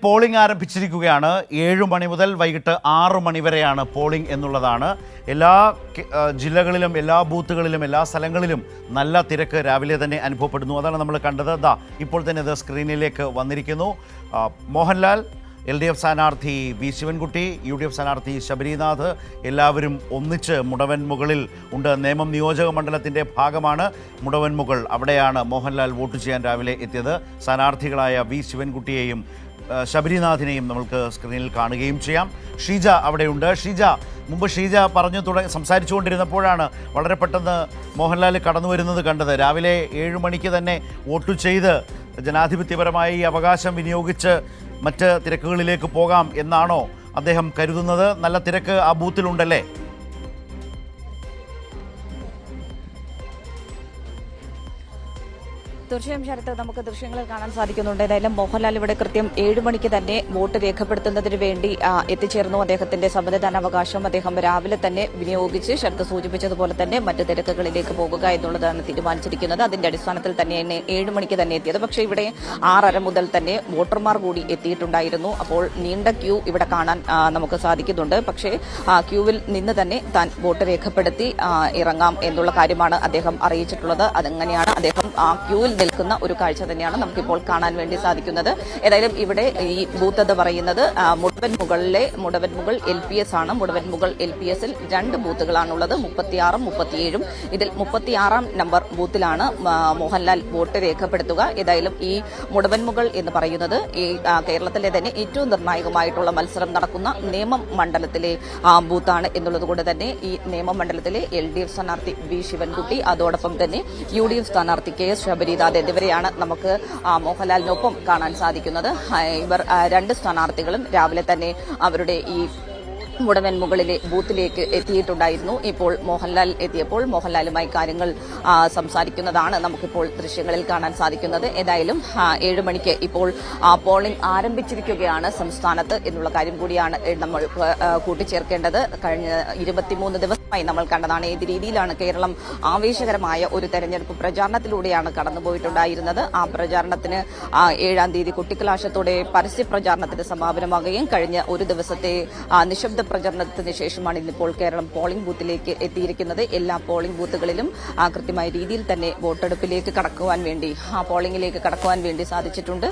Polling ആരംഭിച്ചിരിക്കുകയാണ്. 7 മണി മുതൽ വൈകിട്ട് 6 മണി വരെയാണ് പോളിംഗ് എന്നുള്ളതാണ്. എല്ലാ ജില്ലകളിലും എല്ലാ ബൂത്തുകളിലും എല്ലാ സ്ഥലങ്ങളിലും നല്ല തിരക്ക് രാവിലെ തന്നെ അനുഭവപ്പെടുന്നു. അതാണ് നമ്മൾ കണ്ടത്. ഇപ്പോൾ തന്നെ ഇത് സ്ക്രീനിലേക്ക് വന്നിരിക്കുന്നു. മോഹൻലാൽ, LDF സ്ഥാനാർത്ഥി വി ശിവൻകുട്ടി, UDF സ്ഥാനാർത്ഥി ശബരിനാഥ് എല്ലാവരും ഒന്നിച്ച് മുടവൻമുകളിൽ ഉണ്ട്. നേമം നിയോജക മണ്ഡലത്തിൻ്റെ ഭാഗമാണ് മുടവൻമുകൾ. അവിടെയാണ് മോഹൻലാൽ വോട്ട് ചെയ്യാൻ രാവിലെ എത്തിയത്. സ്ഥാനാർത്ഥികളായ വി ശിവൻകുട്ടിയെയും ശബരിനാഥിനെയും നമുക്ക് സ്ക്രീനിൽ കാണുകയും ചെയ്യാം. ഷീജ അവിടെയുണ്ട്. മുമ്പ് ഷീജ സംസാരിച്ചുകൊണ്ടിരുന്നപ്പോഴാണ് വളരെ പെട്ടെന്ന് മോഹൻലാൽ കടന്നു വരുന്നത് കണ്ടത്. രാവിലെ 7 മണിക്ക് തന്നെ വോട്ട് ചെയ്ത് ജനാധിപത്യപരമായി അവകാശം വിനിയോഗിച്ച് മറ്റ് തിരക്കുകളിലേക്ക് പോകാം എന്നാണോ അദ്ദേഹം കരുതുന്നത്? നല്ല തിരക്ക് ആ ബൂത്തിലുണ്ടല്ലേ? തീർച്ചയായും ശരത്ത്, നമുക്ക് ദൃശ്യങ്ങളിൽ കാണാൻ സാധിക്കുന്നുണ്ട്. ഏതായാലും മോഹൻലാൽ ഇവിടെ കൃത്യം 7 മണിക്ക് തന്നെ വോട്ട് രേഖപ്പെടുത്തുന്നതിന് വേണ്ടി എത്തിച്ചേർന്നു. അദ്ദേഹത്തിന്റെ സമ്മതിദാനാവകാശം അദ്ദേഹം രാവിലെ തന്നെ വിനിയോഗിച്ച് ശരത്ത് സൂചിപ്പിച്ചതുപോലെ തന്നെ മറ്റ് തിരക്കുകളിലേക്ക് പോകുക എന്നുള്ളതാണ് തീരുമാനിച്ചിരിക്കുന്നത്. അതിന്റെ അടിസ്ഥാനത്തിൽ തന്നെയാണ് 7 മണിക്ക് തന്നെ എത്തിയത്. പക്ഷേ ഇവിടെ 6:30 മുതൽ തന്നെ വോട്ടർമാർ കൂടി എത്തിയിട്ടുണ്ടായിരുന്നു. അപ്പോൾ നീണ്ട ക്യൂ ഇവിടെ കാണാൻ നമുക്ക് സാധിക്കുന്നുണ്ട്. പക്ഷേ ക്യൂവിൽ നിന്ന് തന്നെ താൻ വോട്ട് രേഖപ്പെടുത്തി ഇറങ്ങാം എന്നുള്ള കാര്യമാണ് അദ്ദേഹം അറിയിച്ചിട്ടുള്ളത്. അതെങ്ങനെയാണ് അദ്ദേഹം ആ ക്യൂവിൽ നിൽക്കുന്ന ഒരു കാഴ്ച തന്നെയാണ് നമുക്കിപ്പോൾ കാണാൻ വേണ്ടി സാധിക്കുന്നത്. ഏതായാലും ഇവിടെ ഈ ബൂത്ത് എന്ന് പറയുന്നത് മുടവൻമുകൾ LPS ആണ്. മുടവൻമുകൾ LPSൽ 2 ബൂത്തുകളാണുള്ളത്, 36ഉം 37ഉം. ഇതിൽ 36-ാം നമ്പർ ബൂത്തിലാണ് മോഹൻലാൽ വോട്ട് രേഖപ്പെടുത്തുക. ഏതായാലും ഈ മുടവൻമുകൾ എന്ന് പറയുന്നത് ഈ കേരളത്തിലെ തന്നെ ഏറ്റവും നിർണായകമായിട്ടുള്ള മത്സരം നടക്കുന്ന നേമം മണ്ഡലത്തിലെ ബൂത്താണ് എന്നുള്ളത് കൊണ്ട് തന്നെ ഈ നേമം മണ്ഡലത്തിലെ LDF സ്ഥാനാർത്ഥി വി ശിവൻകുട്ടി, അതോടൊപ്പം തന്നെ UDF സ്ഥാനാർത്ഥി KS ശബരിനാഥ് എന്നിവരെയാണ് നമുക്ക് മോഹൻലാലിനൊപ്പം കാണാൻ സാധിക്കുന്നത്. ഇവർ 2 സ്ഥാനാർത്ഥികളും രാവിലെ തന്നെ അവരുടെ ഈ മുടവൻമുകളിലെ ബൂത്തിലേക്ക് എത്തിയിട്ടുണ്ടായിരുന്നു. ഇപ്പോൾ മോഹൻലാൽ എത്തിയപ്പോൾ മോഹൻലാലുമായി കാര്യങ്ങൾ സംസാരിക്കുന്നതാണ് നമുക്കിപ്പോൾ ദൃശ്യങ്ങളിൽ കാണാൻ സാധിക്കുന്നത്. ഏതായാലും 7 മണിക്ക് ഇപ്പോൾ പോളിംഗ് ആരംഭിച്ചിരിക്കുകയാണ് സംസ്ഥാനത്ത് എന്നുള്ള കാര്യം കൂടിയാണ് നമ്മൾ കൂട്ടിച്ചേർക്കേണ്ടത്. കഴിഞ്ഞ 23 ദിവസമായി നമ്മൾ കണ്ടതാണ് ഏത് രീതിയിലാണ് കേരളം ആവേശകരമായ ഒരു തെരഞ്ഞെടുപ്പ് പ്രചാരണത്തിലൂടെയാണ് കടന്നുപോയിട്ടുണ്ടായിരുന്നത്. ആ പ്രചാരണത്തിന് 7-ാം തീയതി കൊട്ടിക്കലാശത്തോടെ പരസ്യ പ്രചാരണത്തിന് സമാപനമാകുകയും കഴിഞ്ഞ ഒരു ദിവസത്തെ നിശബ്ദ പ്രചരണത്തിന് ശേഷമാണ് ഇന്നിപ്പോൾ കേരളം പോളിംഗ് ബൂത്തിലേക്ക് എത്തിയിരിക്കുന്നത്. എല്ലാ പോളിംഗ് ബൂത്തുകളിലും കൃത്യമായ രീതിയിൽ തന്നെ വോട്ടെടുപ്പിലേക്ക് കടക്കുവാൻ വേണ്ടി പോളിംഗിലേക്ക് കടക്കുവാൻ വേണ്ടി സാധിച്ചിട്ടുണ്ട്.